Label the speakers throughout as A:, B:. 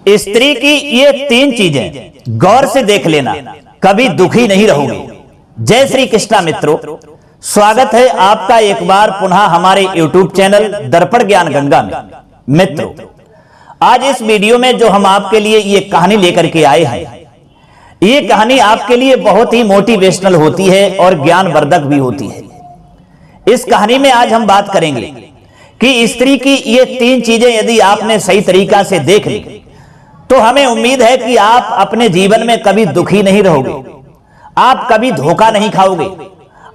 A: स्त्री की ये 3 चीजें गौर से देख लेना, कभी दुखी नहीं रहोगे। जय श्री कृष्णा मित्रों, स्वागत है आपका एक बार पुनः हमारे YouTube चैनल दर्पण ज्ञान गंगा में। मित्रों, आज इस वीडियो में जो हम आपके लिए ये कहानी लेकर के आए हैं, ये कहानी आपके लिए बहुत ही मोटिवेशनल होती है और ज्ञानवर्धक भी होती है। इस कहानी में आज हम बात करेंगे कि स्त्री की ये 3 चीजें यदि आपने सही तरीका से देख ली तो हमें उम्मीद है कि आप अपने जीवन में कभी दुखी नहीं रहोगे, आप कभी धोखा नहीं खाओगे,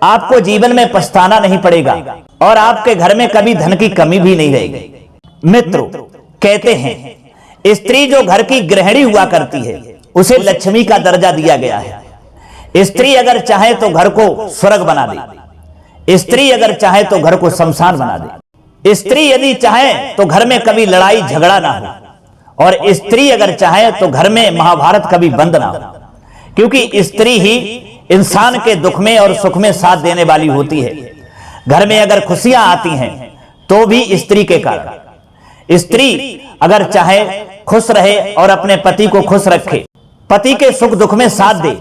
A: आपको जीवन में पछताना नहीं पड़ेगा और आपके घर में कभी धन की कमी भी नहीं रहेगी। मित्रों, कहते हैं स्त्री जो घर की गृहिणी हुआ करती है उसे लक्ष्मी का दर्जा दिया गया है। स्त्री अगर चाहे तो घर को स्वर्ग बना दे, स्त्री अगर चाहे तो घर को शमशान बना दे, स्त्री यदि चाहे तो घर में कभी लड़ाई झगड़ा ना हो और स्त्री अगर चाहे तो घर में महाभारत कभी बंद ना हो, क्योंकि स्त्री ही इंसान के दुख में और सुख में साथ देने वाली होती है। घर में अगर खुशियां आती हैं तो भी स्त्री के कारण। स्त्री अगर चाहे खुश रहे और अपने पति को खुश रखे, पति के सुख दुख में साथ दे,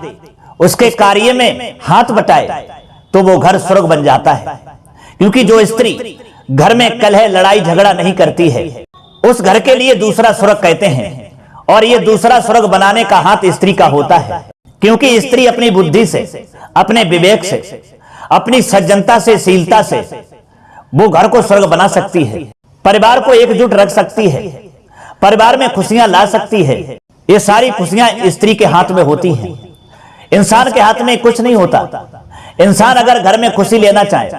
A: उसके कार्य में हाथ बटाए, तो वो घर स्वर्ग बन जाता है। क्योंकि जो स्त्री घर में कलह लड़ाई झगड़ा नहीं करती है उस घर के लिए दूसरा स्वर्ग कहते हैं, और ये दूसरा स्वर्ग बनाने का हाथ स्त्री का होता है। क्योंकि स्त्री अपनी बुद्धि से, अपने विवेक से, अपनी सज्जनता से, शीलता से वो घर को स्वर्ग बना सकती है, परिवार को एकजुट रख सकती है, परिवार में खुशियां ला सकती है। ये सारी खुशियां स्त्री के हाथ में होती हैं। इंसान के हाथ में कुछ नहीं होता। इंसान अगर घर में खुशी लेना चाहे,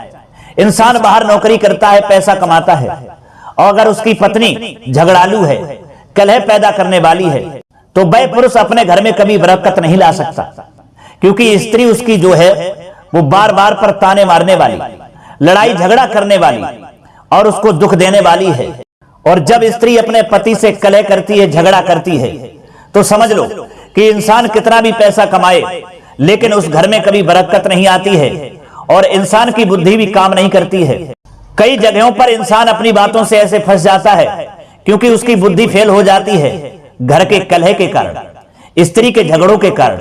A: इंसान बाहर नौकरी करता है, पैसा कमाता है, और अगर उसकी पत्नी झगड़ालू है, कलह पैदा करने वाली है, तो वह पुरुष अपने घर में कभी बरकत नहीं ला सकता। क्योंकि स्त्री उसकी जो है वो बार बार पर ताने मारने वाली, लड़ाई झगड़ा करने वाली और उसको दुख देने वाली है। और जब स्त्री अपने पति से कलह करती है, झगड़ा करती है, तो समझ लो कि इंसान कितना भी पैसा कमाए लेकिन उस घर में कभी बरकत नहीं आती है और इंसान की बुद्धि भी काम नहीं करती है। कई जगहों पर इंसान अपनी बातों से ऐसे फंस जाता है क्योंकि उसकी बुद्धि फेल हो जाती है घर के कलह के कारण, स्त्री के झगड़ों के कारण,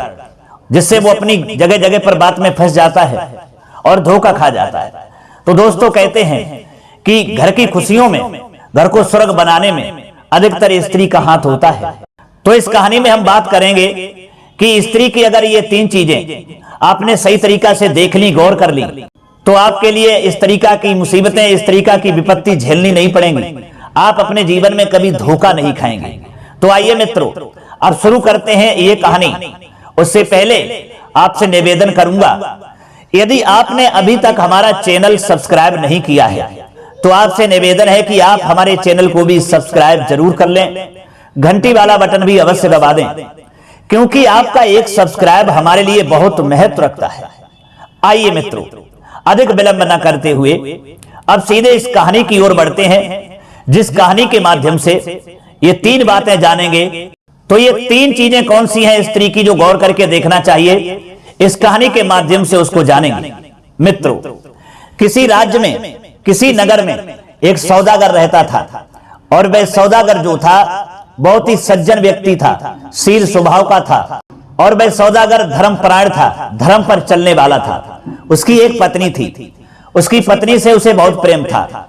A: जिससे वो अपनी जगह जगह पर बात में फंस जाता है और धोखा खा जाता है। तो दोस्तों, कहते हैं कि घर की खुशियों में, घर को स्वर्ग बनाने में अधिकतर स्त्री का हाथ होता है। तो इस कहानी में हम बात करेंगे कि स्त्री की अगर ये 3 चीजें आपने सही तरीका से देख ली, गौर कर ली, तो आपके लिए इस तरीका की मुसीबतें, इस तरीका की विपत्ति झेलनी नहीं पड़ेंगी। आप अपने जीवन में कभी धोखा नहीं खाएंगे। तो आइए मित्रों, अब शुरू करते हैं ये कहानी। उससे पहले आपसे निवेदन करूंगा, यदि आपने अभी तक हमारा चैनल सब्सक्राइब नहीं किया है तो आपसे निवेदन है कि आप हमारे चैनल को भी सब्सक्राइब जरूर कर लें, घंटी वाला बटन भी अवश्य दबा दें, क्योंकि आपका एक सब्सक्राइब हमारे लिए बहुत महत्व रखता है। आइए मित्रों, अधिक विलंब न करते हुए अब सीधे इस कहानी की ओर बढ़ते हैं, जिस कहानी के माध्यम से ये 3 बातें जानेंगे। तो ये 3 चीजें कौन सी हैं स्त्री की जो गौर करके देखना चाहिए, इस कहानी के माध्यम से उसको जानेंगे। मित्रों, किसी राज्य में, किसी नगर में एक सौदागर रहता था और वह सौदागर जो था बहुत ही सज्जन व्यक्ति था, शील स्वभाव का था, और वह सौदागर धर्मपरायण था, धर्म पर चलने वाला था। उसकी एक पत्नी थी, उसकी पत्नी से उसे बहुत प्रेम था,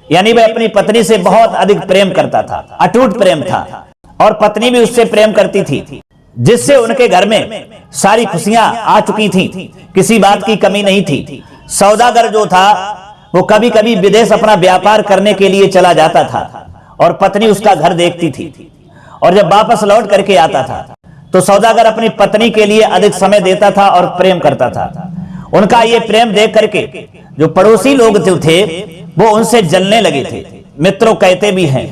A: यानी वह अपनी पत्नी से बहुत अधिक प्रेम करता था, अटूट प्रेम था, और पत्नी भी उससे प्रेम करती थी, जिससे उनके घर में सारी खुशियां आ चुकी थी, किसी बात की कमी नहीं थी। सौदागर जो था वो कभी कभी विदेश अपना व्यापार करने के लिए चला जाता था और पत्नी उसका घर देखती थी, और जब वापस लौट करके आता था तो सौदागर अपनी पत्नी के लिए अधिक समय देता था और प्रेम करता था। उनका ये प्रेम देख करके जो पड़ोसी लोग जो थे वो उनसे जलने लगे थे। मित्रों, कहते भी हैं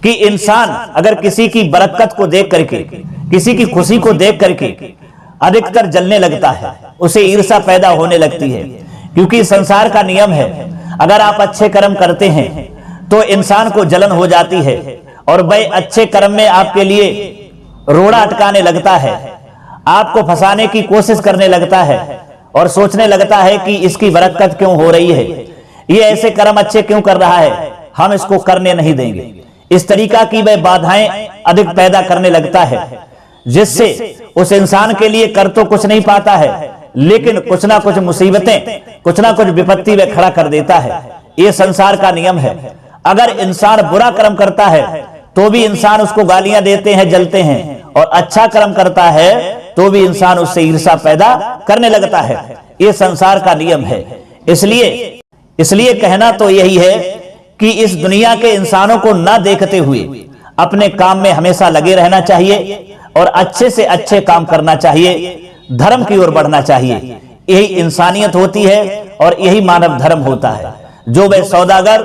A: कि इंसान अगर किसी की बरकत को देख करके, किसी की खुशी को देख करके अधिकतर जलने लगता है, उसे ईर्ष्या पैदा होने लगती है। क्योंकि संसार का नियम है, अगर आप अच्छे कर्म करते हैं तो इंसान को जलन हो जाती है और वह अच्छे कर्म में आपके लिए रोड़ा अटकाने लगता है, आपको फंसाने की कोशिश करने लगता है और सोचने लगता है कि इसकी बरकत क्यों हो रही है, ये ऐसे कर्म अच्छे क्यों कर रहा है, हम इसको करने नहीं देंगे। इस तरीका की वह बाधाएं अधिक पैदा करने लगता है, जिससे उस इंसान के लिए कर तो कुछ नहीं पाता है, लेकिन कुछ ना कुछ मुसीबतें, कुछ ना कुछ विपत्ति वह खड़ा कर देता है। ये संसार का नियम है। अगर इंसान बुरा कर्म करता है तो भी इंसान उसको गालियां देते हैं, जलते हैं, और अच्छा कर्म करता है तो भी इंसान उससे ईर्ष्या पैदा करने लगता है। ये संसार का नियम है। इसलिए कहना तो यही है कि इस दुनिया के इंसानों को ना देखते हुए अपने काम में हमेशा लगे रहना चाहिए और अच्छे से अच्छे काम करना चाहिए, धर्म की ओर बढ़ना चाहिए। यही इंसानियत होती है और यही मानव धर्म होता है। जो वह सौदागर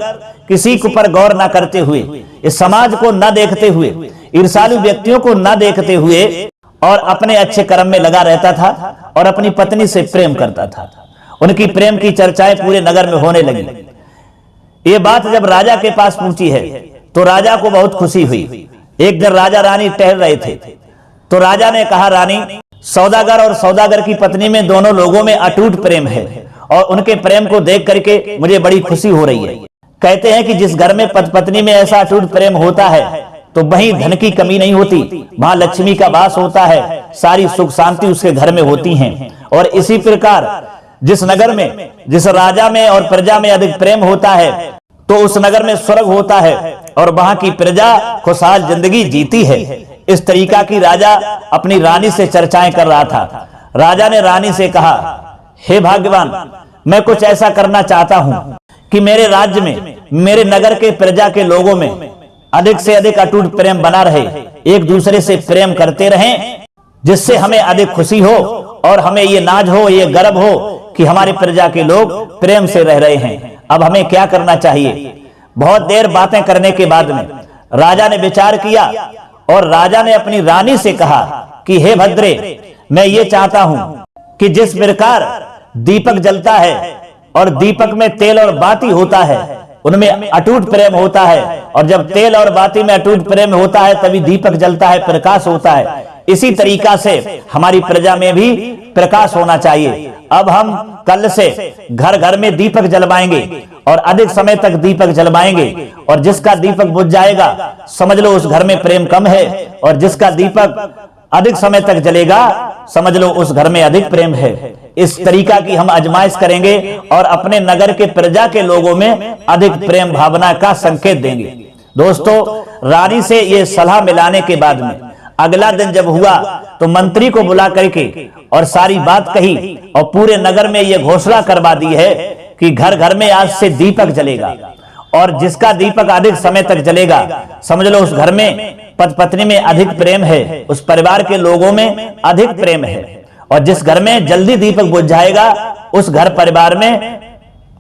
A: किसी के ऊपर गौर ना करते हुए, इस समाज को ना देखते हुए, ईर्ष्यालु व्यक्तियों को ना देखते हुए और अपने अच्छे कर्म में लगा रहता था और अपनी पत्नी से प्रेम करता था, उनकी प्रेम की चर्चाएं पूरे नगर में होने लगी। ये बात जब राजा के पास पहुंची है तो राजा को बहुत खुशी हुई। एक दिन राजा रानी टहल रहे थे तो राजा ने कहा, रानी, सौदागर और सौदागर की पत्नी में दोनों लोगों में अटूट प्रेम है और उनके प्रेम को देख करके मुझे बड़ी खुशी हो रही है। कहते हैं कि जिस घर में पति पत्नी में ऐसा अटूट प्रेम होता है तो वहीं धन की कमी नहीं होती, वहां लक्ष्मी का वास होता है, सारी सुख शांति उसके घर में होती हैं। और इसी प्रकार जिस नगर में, जिस राजा में और प्रजा में अधिक प्रेम होता है तो उस नगर में स्वर्ग होता है और वहां की प्रजा खुशहाल जिंदगी जीती है। इस तरीका की राजा अपनी रानी से चर्चाएं कर रहा था। राजा ने रानी से कहा, हे भाग्यवान, मैं कुछ ऐसा करना चाहता हूं कि मेरे राज्य में, मेरे नगर के प्रजा के लोगों में अधिक से अधिक अटूट प्रेम बना रहे, एक दूसरे से प्रेम करते रहें, जिससे हमें अधिक खुशी हो और हमें ये नाज हो, ये गर्व हो कि हमारी प्रजा के लोग प्रेम से रह रहे हैं। अब हमें क्या करना चाहिए? बहुत देर बातें करने के बाद में राजा ने विचार किया और राजा ने अपनी रानी से कहा कि हे भद्रे, मैं ये चाहता हूं कि जिस प्रकार दीपक जलता है और दीपक में तेल और बाती होता है, उनमें अटूट प्रेम होता है, और जब तेल और बाती में अटूट प्रेम होता है तभी दीपक जलता है, प्रकाश होता है। इसी तरीका से हमारी प्रजा में भी प्रकाश होना चाहिए। अब हम कल से घर घर में दीपक जलवाएंगे और अधिक समय तक दीपक जलवाएंगे, और जिसका दीपक बुझ जाएगा समझ लो उस घर में प्रेम कम है, और जिसका दीपक अधिक समय तक जलेगा समझ लो उस घर में अधिक प्रेम है। इस तरीका की हम आजमाइश करेंगे और अपने नगर के प्रजा के लोगों में अधिक प्रेम भावना का संकेत देंगे। दोस्तों, रानी से ये सलाह मिलाने के बाद में अगला दिन जब हुआ तो मंत्री को बुला करके और सारी बात कही और पूरे नगर में ये घोषणा करवा दी है कि घर घर में आज से दीपक जलेगा, और जिसका दीपक अधिक समय तक जलेगा समझ लो उस घर में पति पत्नी में अधिक प्रेम है, उस परिवार के लोगों में अधिक प्रेम है। और जिस घर में जल्दी दीपक बुझ जाएगा उस घर परिवार में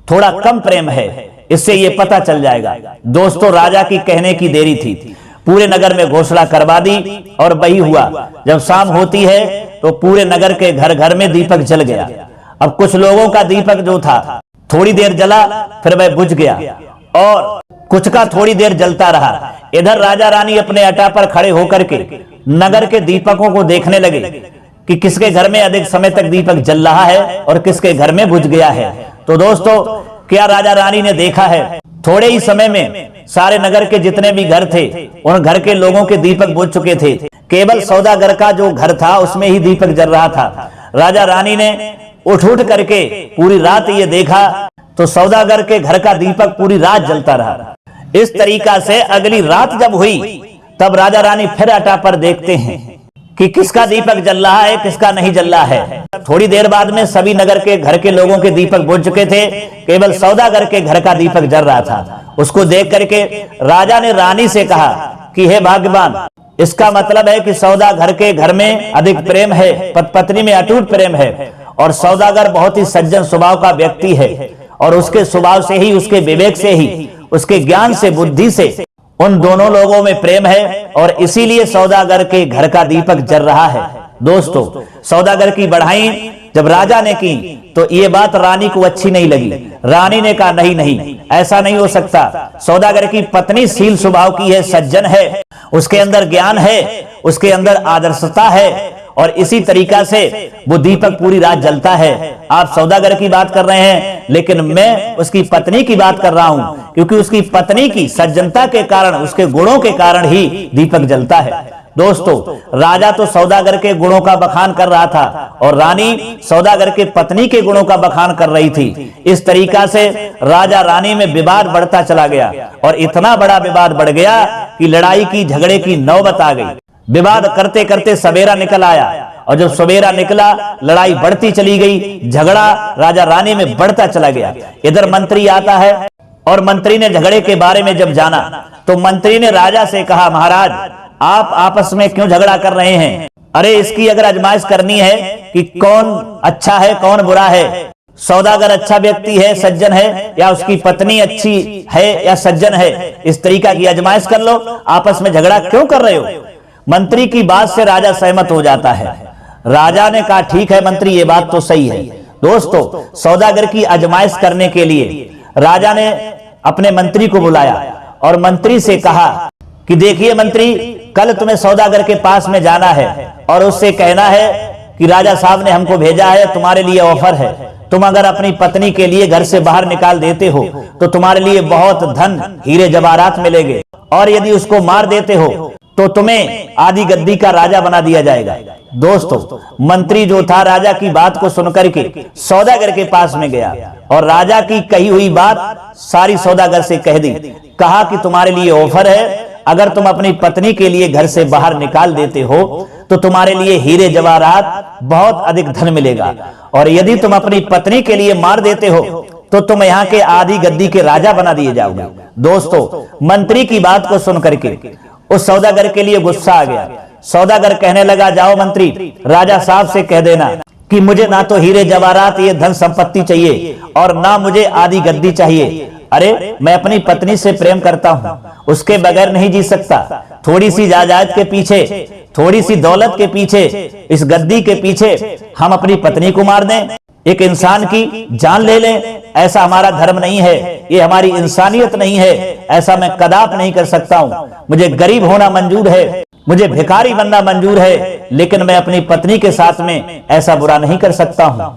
A: थोड़ा कम प्रेम है। इससे ये पता चल जाएगा। दोस्तों, राजा की कहने की देरी थी, पूरे नगर में घोषणा करवा दी और वही हुआ। जब शाम होती है तो पूरे नगर के घर घर में दीपक जल गया। अब कुछ लोगों का दीपक जो था थोड़ी देर जला, फिर वह बुझ गया, और कुछ का थोड़ी देर जलता रहा। इधर राजा रानी अपने अटा पर खड़े होकर के नगर के दीपकों को देखने लगे कि किसके घर में अधिक समय तक दीपक जल रहा है और किसके घर में बुझ गया है। तो दोस्तों, क्या राजा रानी ने देखा है, थोड़े ही समय में सारे नगर के जितने भी घर थे उन घर के लोगों के दीपक बुझ चुके थे। केवल सौदागर का जो घर था उसमें ही दीपक जल रहा था। राजा रानी ने उठ करके पूरी रात ये देखा तो सौदागर के घर का दीपक पूरी रात जलता रहा। इस तरीका से अगली रात जब हुई तब राजा रानी फिर अटा पर देखते हैं कि किसका दीपक जल रहा है, किसका नहीं जल रहा है। थोड़ी देर बाद में सभी नगर के घर के लोगों के दीपक बुझ चुके थे, केवल सौदागर के घर का दीपक जल रहा था। उसको देख करके राजा ने रानी से कहा कि हे भाग्यवान, इसका मतलब है कि सौदागर के घर में अधिक प्रेम है, पत्नी में अटूट प्रेम है, और सौदागर बहुत ही सज्जन स्वभाव का व्यक्ति है, और उसके स्वभाव से ही, उसके विवेक से ही, उसके ज्ञान से, बुद्धि से उन दोनों लोगों में प्रेम है, और इसीलिए सौदागर के घर का दीपक जल रहा है। दोस्तों, सौदागर की बढ़ाई जब राजा ने की तो ये बात रानी को अच्छी नहीं लगी। रानी ने कहा, नहीं नहीं, ऐसा नहीं हो सकता। सौदागर की पत्नी शील स्वभाव की है, सज्जन है, उसके अंदर ज्ञान है, उसके अंदर आदर्शता है, और इसी तरीका से वो दीपक पूरी रात जलता है। आप सौदागर की बात कर रहे हैं, लेकिन मैं उसकी पत्नी की बात कर रहा हूं, क्योंकि उसकी पत्नी की सज्जनता के कारण, उसके गुणों के कारण ही दीपक जलता है। दोस्तों, राजा तो सौदागर के गुणों का बखान कर रहा था और रानी सौदागर के पत्नी के गुणों का बखान कर रही थी। इस तरीका से राजा रानी में विवाद बढ़ता चला गया और इतना बड़ा विवाद बढ़ गया कि लड़ाई की, झगड़े की नौबत आ गई। विवाद करते करते सवेरा निकल आया और जब सवेरा निकला, लड़ाई बढ़ती चली गई, झगड़ा राजा रानी में बढ़ता चला गया। इधर मंत्री आता है और मंत्री ने झगड़े के बारे में जब जाना तो मंत्री ने राजा से कहा, महाराज आप आपस में क्यों झगड़ा कर रहे हैं? अरे इसकी अगर आजमाइश करनी है कि कौन अच्छा है कौन बुरा है, सौदागर अच्छा व्यक्ति है, सज्जन है, या उसकी पत्नी अच्छी है या सज्जन है, इस तरीका की आजमाइश कर लो। आपस में झगड़ा क्यों कर रहे हो? मंत्री की बात से राजा सहमत हो जाता है। राजा ने कहा, ठीक है मंत्री, ये बात तो सही है। दोस्तों, सौदागर की आजमाइश करने के लिए राजा ने अपने मंत्री को बुलाया और मंत्री से कहा कि देखिए मंत्री, कल तुम्हें सौदागर के पास में जाना है और उससे कहना है कि राजा साहब ने हमको भेजा है, तुम्हारे लिए ऑफर है। तुम अगर अपनी पत्नी के लिए घर से बाहर निकाल देते हो तो तुम्हारे लिए बहुत धन, हीरे जवाहरात मिलेंगे, और यदि उसको मार देते हो तो तुम्हें आदि गद्दी का राजा बना दिया जाएगा। दोस्तों, मंत्री जो था राजा की बात को सुनकर के सौदागर के पास में गया और राजा की कही हुई बात सारी सौदागर से कह दी। कहा कि तुम्हारे लिए ऑफर है, अगर तुम अपनी पत्नी के लिए घर से बाहर निकाल देते हो तो तुम्हारे लिए हीरे जवाहरात, बहुत अधिक धन मिलेगा, और यदि तुम अपनी पत्नी के लिए मार देते हो तो तुम यहाँ के आदि गद्दी के राजा बना दिए जाओगे। दोस्तों, मंत्री की बात को सुनकर के उस सौदागर के लिए गुस्सा आ गया। सौदागर कहने लगा, जाओ मंत्री, राजा साहब से कह देना कि मुझे ना तो हीरे जवाहरात, ये धन संपत्ति चाहिए और ना मुझे आदि गद्दी चाहिए। अरे मैं अपनी पत्नी से प्रेम करता हूं, उसके बगैर नहीं जी सकता। थोड़ी सी जायदाद के पीछे, थोड़ी सी दौलत के पीछे, इस गद्दी के पीछे हम अपनी पत्नी को मार दें, एक इंसान की जान ले लें, ऐसा हमारा धर्म नहीं है, ये हमारी इंसानियत नहीं है, ऐसा मैं कदाप नहीं कर सकता हूं। मुझे गरीब होना मंजूर है, मुझे भिखारी बनना मंजूर है, लेकिन मैं अपनी पत्नी के साथ में ऐसा बुरा नहीं कर सकता हूं।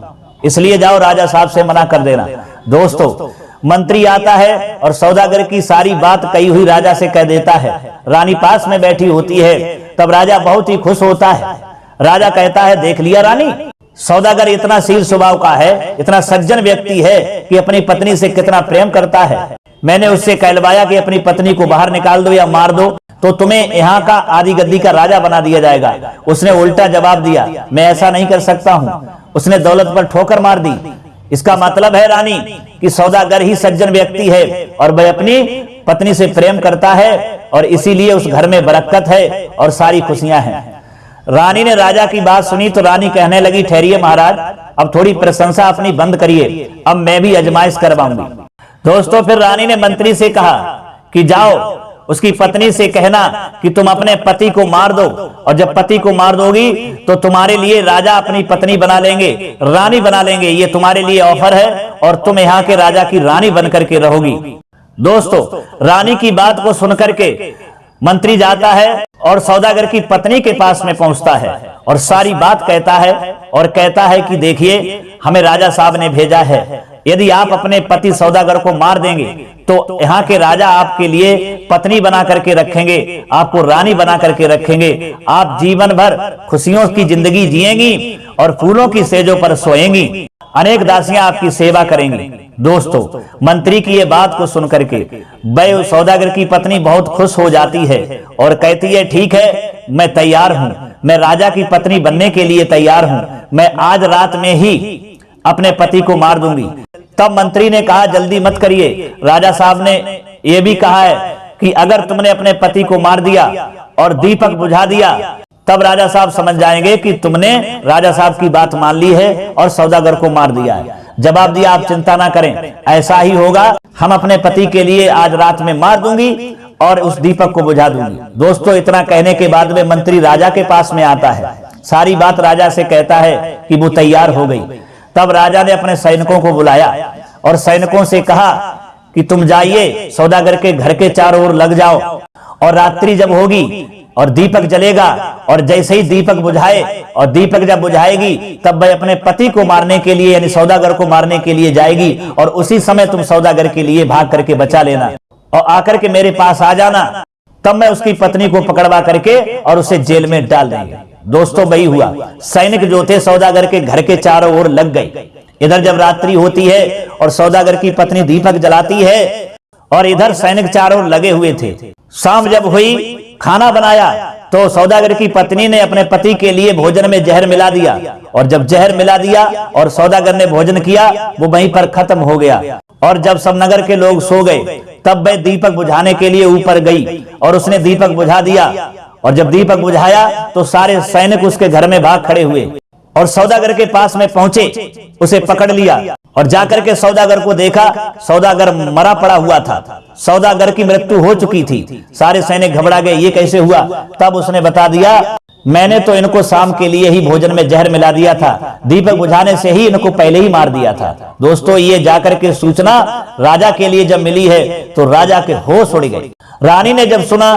A: इसलिए जाओ राजा साहब से मना कर देना। दोस्तों, मंत्री आता है और सौदागर की सारी बात कही हुई राजा से कह देता है। रानी पास में बैठी होती है, तब राजा बहुत ही खुश होता है। राजा कहता है, देख लिया रानी, सौदागर इतना शील स्वभाव का है, इतना सज्जन व्यक्ति है कि अपनी पत्नी से कितना प्रेम करता है। मैंने उससे कहलवाया कि अपनी पत्नी को बाहर निकाल दो या मार दो तो तुम्हें यहाँ का आदि गद्दी का राजा बना दिया जाएगा। उसने उल्टा जवाब दिया, मैं ऐसा नहीं कर सकता हूँ। उसने दौलत पर ठोकर मार दी। इसका मतलब है रानी कि सौदागर ही सज्जन व्यक्ति है और वह अपनी पत्नी से प्रेम करता है और इसीलिए उस घर में बरकत है और सारी खुशियां हैं। रानी ने राजा की बात सुनी तो रानी कहने लगी, ठहरिए महाराज, अब थोड़ी प्रशंसा अपनी बंद करिए, अब मैं भी आजमाइश करवाऊंगी। दोस्तों, फिर रानी ने मंत्री से कहा कि जाओ उसकी पत्नी से कहना कि तुम अपने पति को मार दो, और जब पति को मार दोगी तो तुम्हारे लिए राजा अपनी पत्नी बना लेंगे, रानी बना लेंगे। ये तुम्हारे लिए ऑफर है और तुम यहाँ के राजा की रानी बनकर के रहोगी। दोस्तों, रानी की बात को सुनकर के मंत्री जाता है और सौदागर की पत्नी के पास में पहुंचता है और सारी बात कहता है और कहता है कि देखिए, हमें राजा साहब ने भेजा है, यदि आप अपने पति सौदागर को मार देंगे तो यहाँ के राजा आपके लिए पत्नी बना करके रखेंगे, आपको रानी बना करके रखेंगे। आप जीवन भर खुशियों की जिंदगी जिएंगी और फूलों की सेजों पर सोएंगी, अनेक दासियां आपकी सेवा करेंगी। दोस्तों, मंत्री की ये बात को सुनकर के वह सौदागर की पत्नी बहुत खुश हो जाती है और कहती है, ठीक है, मैं तैयार हूं, मैं राजा की पत्नी बनने के लिए तैयार हूं, मैं आज रात में ही अपने पति को मार दूंगी। तब मंत्री ने कहा, जल्दी मत करिए, राजा साहब ने यह भी कहा है कि अगर तुमने अपने पति को मार दिया और दीपक बुझा दिया तब राजा साहब समझ जाएंगे कि तुमने राजा साहब की बात मान ली है और सौदागर को मार दिया है। जवाब दिया, आप चिंता ना करें, ऐसा ही होगा, हम अपने पति के लिए आज रात में मार दूंगी और उस दीपक को बुझा दूंगी। दोस्तों, इतना कहने के बाद में मंत्री राजा के पास में आता है, सारी बात राजा से कहता है कि वो तैयार हो गई। तब राजा ने अपने सैनिकों को बुलाया और सैनिकों से कहा कि तुम जाइए, सौदागर के घर के चारों ओर लग जाओ और रात्रि जब होगी और दीपक जलेगा और जैसे ही दीपक बुझाए और दीपक जब बुझाएगी तब वह अपने पति को मारने के लिए यानी सौदागर को मारने के लिए जाएगी और उसी समय तुम सौदागर के लिए भाग करके बचा लेना और आकर के मेरे पास आ जाना, तब मैं उसकी पत्नी को पकड़वा करके और उसे जेल में डाल देंगे। दोस्तों वही हुआ, सैनिक जो थे सौदागर के घर के चारों ओर लग गए। इधर जब रात्रि होती है और सौदागर की पत्नी दीपक जलाती है और इधर सैनिक चारों ओर लगे हुए थे। शाम जब हुई, खाना बनाया तो सौदागर की पत्नी ने अपने पति के लिए भोजन में जहर मिला दिया और जब जहर मिला दिया और सौदागर ने भोजन किया वो वहीं पर खत्म हो गया। और जब सब नगर के लोग सो गए तब वह दीपक बुझाने के लिए ऊपर गई और उसने दीपक बुझा दिया और जब दीपक बुझाया तो सारे सैनिक उसके घर में भाग खड़े हुए और सौदागर के पास में पहुंचे, उसे पकड़ लिया और जाकर के सौदागर को देखा, सौदागर मरा पड़ा हुआ था, सौदागर की मृत्यु हो चुकी थी। सारे सैनिक घबरा गए, ये कैसे हुआ? तब उसने बता दिया, मैंने तो इनको शाम के लिए ही भोजन में जहर मिला दिया था, दीपक बुझाने से ही इनको पहले ही मार दिया था। दोस्तों ये जाकर के सूचना राजा के लिए जब मिली है तो राजा के होश उड़ गए। रानी ने जब सुना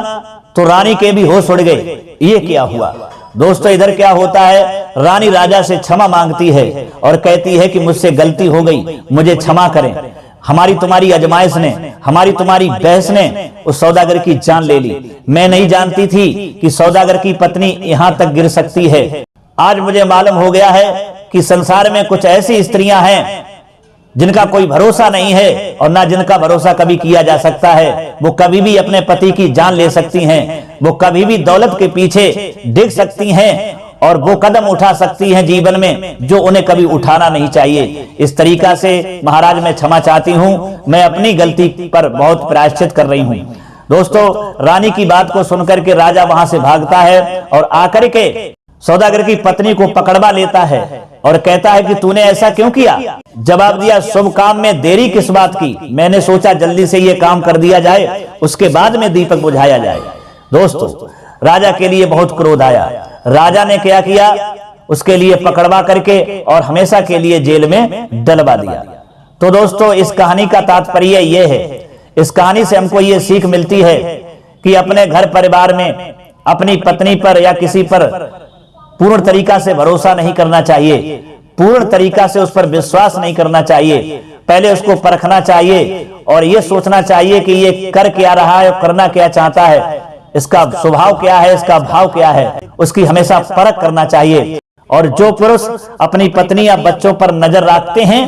A: तो रानी के भी होश उड़ गए, ये क्या हुआ? दोस्तों इधर क्या होता है, रानी राजा से क्षमा मांगती है और कहती है कि मुझसे गलती हो गई, मुझे क्षमा करें। हमारी तुम्हारी अजमाइश ने, हमारी तुम्हारी बहस ने उस सौदागर की जान ले ली। मैं नहीं जानती थी कि सौदागर की पत्नी यहां तक गिर सकती है। आज मुझे मालूम हो गया है कि संसार में कुछ ऐसी स्त्रियां हैं जिनका कोई भरोसा नहीं है और ना जिनका भरोसा कभी किया जा सकता है। वो कभी भी अपने पति की जान ले सकती हैं, वो कभी भी दौलत के पीछे डिग सकती हैं और वो कदम उठा सकती हैं जीवन में जो उन्हें कभी उठाना नहीं चाहिए। इस तरीका से महाराज मैं क्षमा चाहती हूं, मैं अपनी गलती पर बहुत प्रायश्चित कर रही हूं। दोस्तों रानी की बात को सुनकर के राजा वहां से भागता है और आकर के सौदागर की पत्नी को पकड़वा लेता है और कहता है कि तूने ऐसा क्यों किया? जवाब दिया, शुभ काम में देरी किस बात की, मैंने सोचा जल्दी से ये काम कर दिया जाए, उसके बाद में दीपक बुझाया जाए। दोस्तों राजा के लिए बहुत क्रोध आया। राजा ने क्या किया, उसके लिए पकड़वा करके और हमेशा के लिए जेल में डलवा दिया। तो दोस्तों इस कहानी का तात्पर्य यह है, इस कहानी से हमको ये सीख मिलती है कि अपने घर परिवार में अपनी पत्नी पर या किसी पर पूर्ण तरीका से भरोसा नहीं करना चाहिए, पूर्ण तरीका से उस पर विश्वास नहीं करना चाहिए। पहले उसको परखना चाहिए और ये सोचना चाहिए कि ये कर क्या रहा है और करना क्या चाहता है, इसका स्वभाव क्या है, इसका भाव क्या है, उसकी हमेशा परख करना चाहिए। और जो पुरुष अपनी पत्नी या बच्चों पर नजर रखते हैं,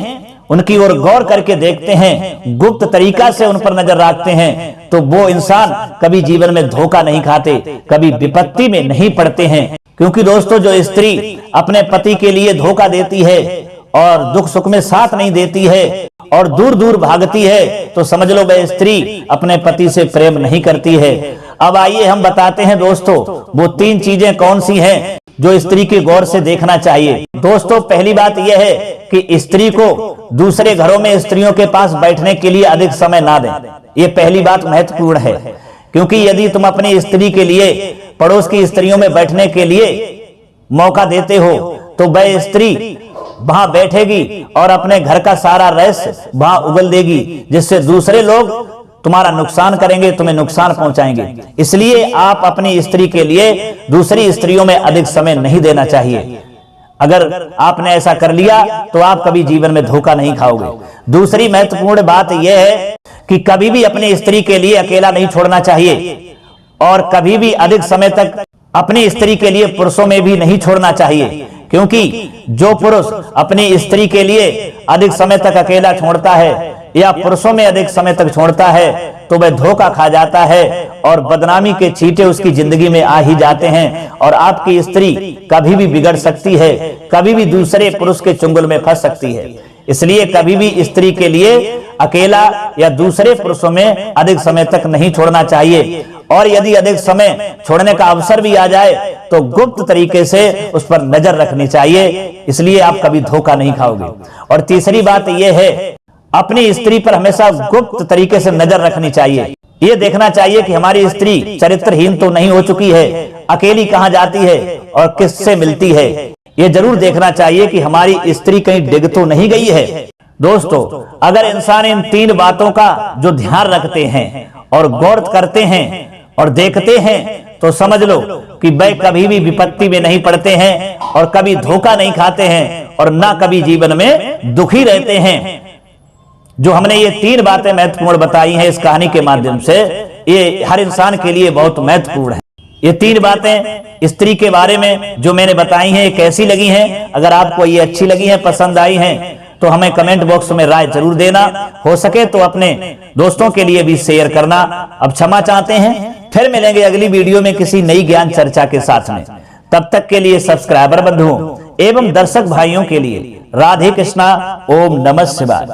A: उनकी ओर गौर करके देखते हैं, गुप्त तरीका से उन पर नजर रखते हैं, तो वो इंसान कभी जीवन में धोखा नहीं खाते, कभी विपत्ति में नहीं पड़ते हैं। क्योंकि दोस्तों जो स्त्री अपने पति के लिए धोखा देती है और दुख सुख में साथ नहीं देती है और दूर दूर भागती है, तो समझ लो वह स्त्री अपने पति से प्रेम नहीं करती है। अब आइए हम बताते हैं दोस्तों वो 3 चीजें कौन सी हैं जो स्त्री के गौर से देखना चाहिए। दोस्तों पहली बात यह है कि स्त्री को दूसरे घरों में स्त्रियों के पास बैठने के लिए अधिक समय ना दें। ये पहली बात महत्वपूर्ण है, क्योंकि यदि तुम अपनी स्त्री के लिए पड़ोस की स्त्रियों में बैठने के लिए मौका देते हो तो वह स्त्री वहां बैठेगी और अपने घर का सारा रहस्य वहां उगल देगी, जिससे दूसरे लोग तुम्हारा नुकसान करेंगे, तुम्हें नुकसान पहुंचाएंगे। इसलिए आप अपनी स्त्री के लिए दूसरी स्त्रियों में अधिक समय नहीं देना चाहिए। अगर आपने ऐसा कर लिया तो आप कभी जीवन में धोखा नहीं खाओगे। दूसरी महत्वपूर्ण बात यह है कि कभी भी अपनी स्त्री के लिए अकेला नहीं छोड़ना चाहिए और कभी भी अधिक समय तक अपनी स्त्री के लिए पुरुषों में भी नहीं छोड़ना चाहिए, क्योंकि जो पुरुष अपनी स्त्री के लिए अधिक समय तक अकेला छोड़ता है या पुरुषों में अधिक समय तक छोड़ता है तो वह धोखा खा जाता है और बदनामी के छींटे उसकी जिंदगी में आ ही जाते हैं और आपकी स्त्री कभी भी बिगड़ सकती है, कभी भी दूसरे पुरुष के चुंगल में फंस सकती है। इसलिए कभी भी स्त्री के लिए अकेला या दूसरे पुरुषों में अधिक समय तक नहीं छोड़ना चाहिए और यदि अधिक समय छोड़ने का अवसर भी आ जाए तो गुप्त तरीके से उस पर नजर रखनी चाहिए, इसलिए आप कभी धोखा नहीं खाओगे। और तीसरी बात यह है, अपनी स्त्री पर हमेशा गुप्त तरीके से नजर रखनी चाहिए। ये देखना चाहिए कि हमारी स्त्री चरित्रहीन तो नहीं हो चुकी है, अकेली कहां जाती है और किससे मिलती है। ये जरूर देखना चाहिए कि हमारी स्त्री कहीं डिग तो नहीं गई है। दोस्तों अगर इंसान इन 3 बातों का जो ध्यान रखते हैं और गौर करते हैं और देखते हैं तो समझ लो कि वे कभी भी विपत्ति में नहीं पड़ते हैं और कभी धोखा नहीं खाते हैं और ना कभी जीवन में दुखी रहते हैं। जो हमने ये 3 बातें महत्वपूर्ण बताई हैं इस कहानी के माध्यम से, ये हर इंसान के लिए बहुत महत्वपूर्ण है। ये 3 बातें स्त्री के बारे में जो मैंने बताई हैं, ये कैसी लगी हैं? अगर आपको ये अच्छी लगी हैं, पसंद आई हैं, तो हमें कमेंट बॉक्स में राय जरूर देना। हो सके तो अपने दोस्तों के लिए भी शेयर करना। अब क्षमा चाहते हैं, फिर मिलेंगे अगली वीडियो में किसी नई ज्ञान चर्चा के साथ में। तब तक के लिए सब्सक्राइबर बंधुओं एवं दर्शक भाइयों के लिए राधे कृष्णा, ओम नमः शिवाय।